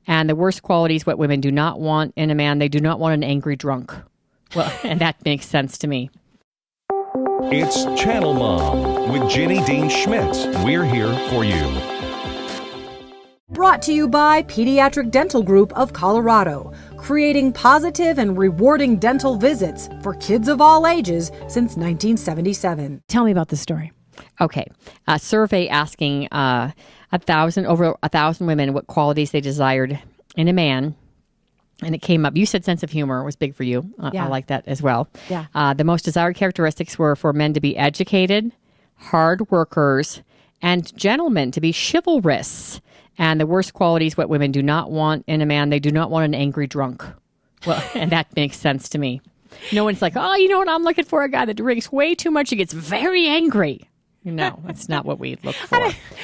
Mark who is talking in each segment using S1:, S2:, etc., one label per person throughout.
S1: And the worst qualities, what women do not want in a man, they do not want an angry drunk. Well, and that makes sense to me.
S2: It's Channel Mom with Jenny Dean Schmitz. We're here for you.
S3: Brought to you by Pediatric Dental Group of Colorado, creating positive and rewarding dental visits for kids of all ages since 1977.
S4: Tell me about this story.
S1: Okay. A survey asking over 1,000 women what qualities they desired in a man. And it came up. You said sense of humor was big for you.
S4: Yeah.
S1: I like that as well.
S4: Yeah.
S1: The most desired characteristics were for men to be educated, hard workers, and gentlemen to be chivalrous. And the worst qualities, what women do not want in a man, they do not want an angry drunk. Well, and that makes sense to me. No one's like, oh, you know what? I'm looking for a guy that drinks way too much. He gets very angry. No, that's not what we look for.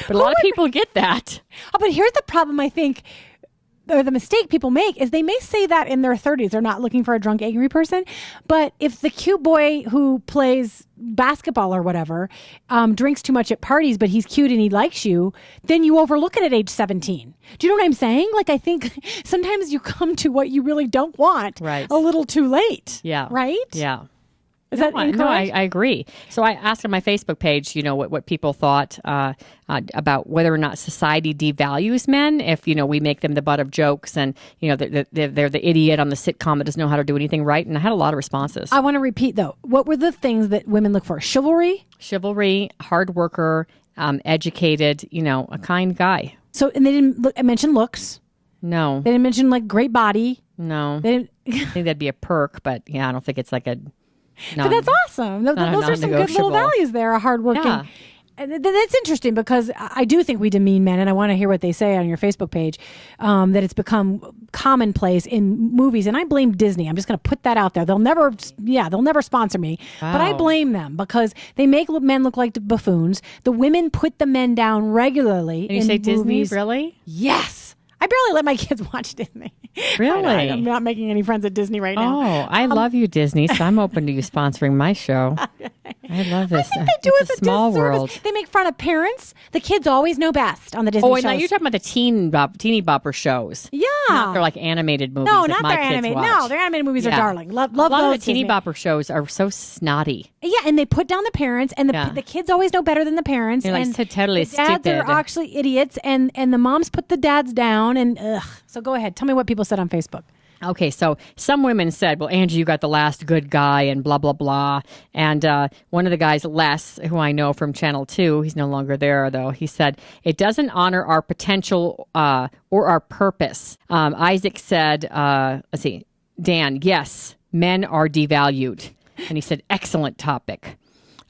S1: But a lot of people get that.
S4: Oh, but here's the problem, I think, or the mistake people make is they may say that in their 30s. They're not looking for a drunk, angry person. But if the cute boy who plays basketball or whatever drinks too much at parties, but he's cute and he likes you, then you overlook it at age 17. Do you know what I'm saying? Like, I think sometimes you come to what you really don't want a little too late.
S1: Yeah.
S4: Right?
S1: Yeah.
S4: Is that incorrect?
S1: No, I agree. So I asked on my Facebook page, what people thought about whether or not society devalues men if, we make them the butt of jokes and, they're the idiot on the sitcom that doesn't know how to do anything right. And I had a lot of responses.
S4: I want to repeat, though. What were the things that women look for? Chivalry,
S1: hard worker, educated, a kind guy.
S4: So, and they didn't mention looks.
S1: No.
S4: They didn't mention, great body.
S1: No.
S4: They didn't.
S1: I think that'd be a perk, but yeah, I don't think it's like a...
S4: But that's awesome. Those are some good little values there, hardworking. Yeah. And that's interesting because I do think we demean men, and I want to hear what they say on your Facebook page, that it's become commonplace in movies. And I blame Disney. I'm just going to put that out there. They'll never sponsor me. Wow. But I blame them because they make men look like buffoons. The women put the men down regularly.
S1: And you say movies. Disney, really?
S4: Yes. I barely let my kids watch Disney.
S1: Really?
S4: I'm not making any friends at Disney right now.
S1: Oh, I love you, Disney, so I'm open to you sponsoring my show. I love this.
S4: I think they do
S1: it's a small world.
S4: They make fun of parents. The kids always know best on the Disney shows.
S1: Oh, and you're talking about the teeny bopper shows.
S4: Yeah.
S1: They're like animated movies.
S4: No,
S1: that
S4: not
S1: my
S4: their
S1: kids
S4: animated.
S1: watch.
S4: No, their animated movies are darling. Love
S1: a lot
S4: those
S1: of the teeny
S4: Disney.
S1: bopper shows are so snotty.
S4: Yeah, and they put down the parents, and the kids always know better than the parents.
S1: They're
S4: and
S1: like totally
S4: the dads
S1: stupid.
S4: are actually idiots, and the moms put the dads down, and ugh. So go ahead. Tell me what people said on Facebook.
S1: Okay, so some women said, well, Angie, you got the last good guy and blah, blah, blah. And one of the guys, Les, who I know from Channel 2, he's no longer there, though, he said, it doesn't honor our potential or our purpose. Isaac said, let's see, Dan, yes, men are devalued. And he said, excellent topic.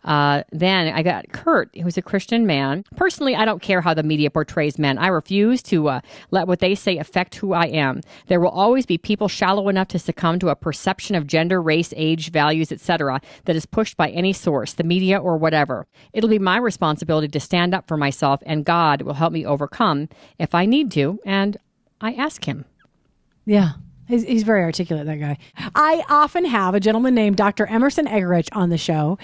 S1: Then I got Kurt, who's a Christian man. Personally, I don't care how the media portrays men. I refuse to let what they say affect who I am. There will always be people shallow enough to succumb to a perception of gender, race, age, values, etc. that is pushed by any source, the media or whatever. It'll be my responsibility to stand up for myself, and God will help me overcome if I need to, and I ask him.
S4: Yeah. He's very articulate, that guy. I often have a gentleman named Dr. Emerson Egerich on the show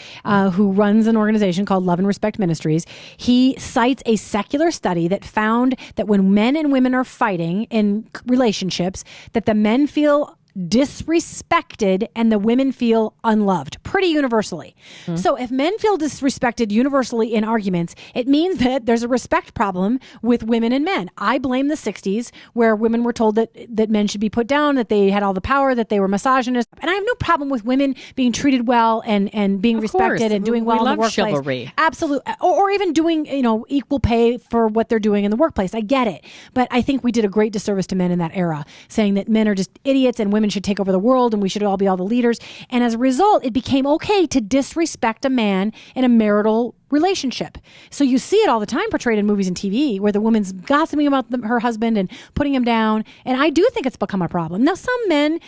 S4: who runs an organization called Love and Respect Ministries. He cites a secular study that found that when men and women are fighting in relationships, that the men feel disrespected and the women feel unloved pretty universally. Mm-hmm. So if men feel disrespected universally in arguments, it means that there's a respect problem with women and men. I blame the 60s where women were told that men should be put down, that they had all the power, that they were misogynist. And I have no problem with women being treated well and being respected and doing well in the workplace.
S1: Chivalry.
S4: Absolutely. Or even doing, equal pay for what they're doing in the workplace. I get it. But I think we did a great disservice to men in that era, saying that men are just idiots and women should take over the world and we should all be all the leaders. And as a result, it became okay to disrespect a man in a marital relationship. So you see it all the time portrayed in movies and TV where the woman's gossiping about her husband and putting him down. And I do think it's become a problem. Now, some men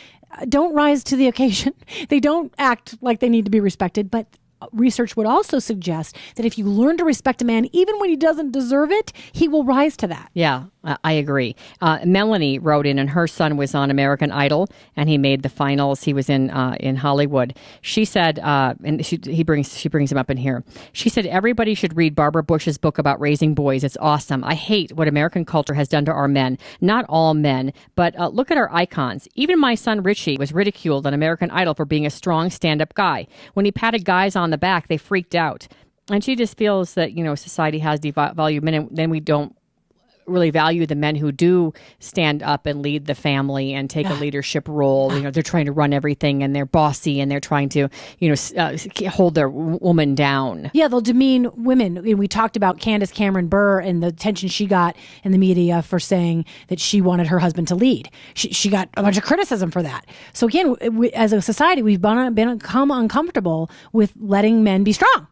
S4: don't rise to the occasion. They don't act like they need to be respected, but research would also suggest that if you learn to respect a man, even when he doesn't deserve it, he will rise to that.
S1: Yeah, I agree. Melanie wrote in, and her son was on American Idol, and he made the finals. He was in Hollywood. She said, and she brings him up in here. She said everybody should read Barbara Bush's book about raising boys. It's awesome. I hate what American culture has done to our men. Not all men, but look at our icons. Even my son Richie was ridiculed on American Idol for being a strong stand-up guy. When he patted guys on the back, they freaked out. And she just feels that, society has devalued men, and then we don't really value the men who do stand up and lead the family and take a leadership role. They're trying to run everything, and they're bossy, and they're trying to, hold their woman down.
S4: Yeah, they'll demean women. We talked about Candace Cameron Bure and the attention she got in the media for saying that she wanted her husband to lead. She got a bunch of criticism for that. So again, as a society, we've become uncomfortable with letting men be strong.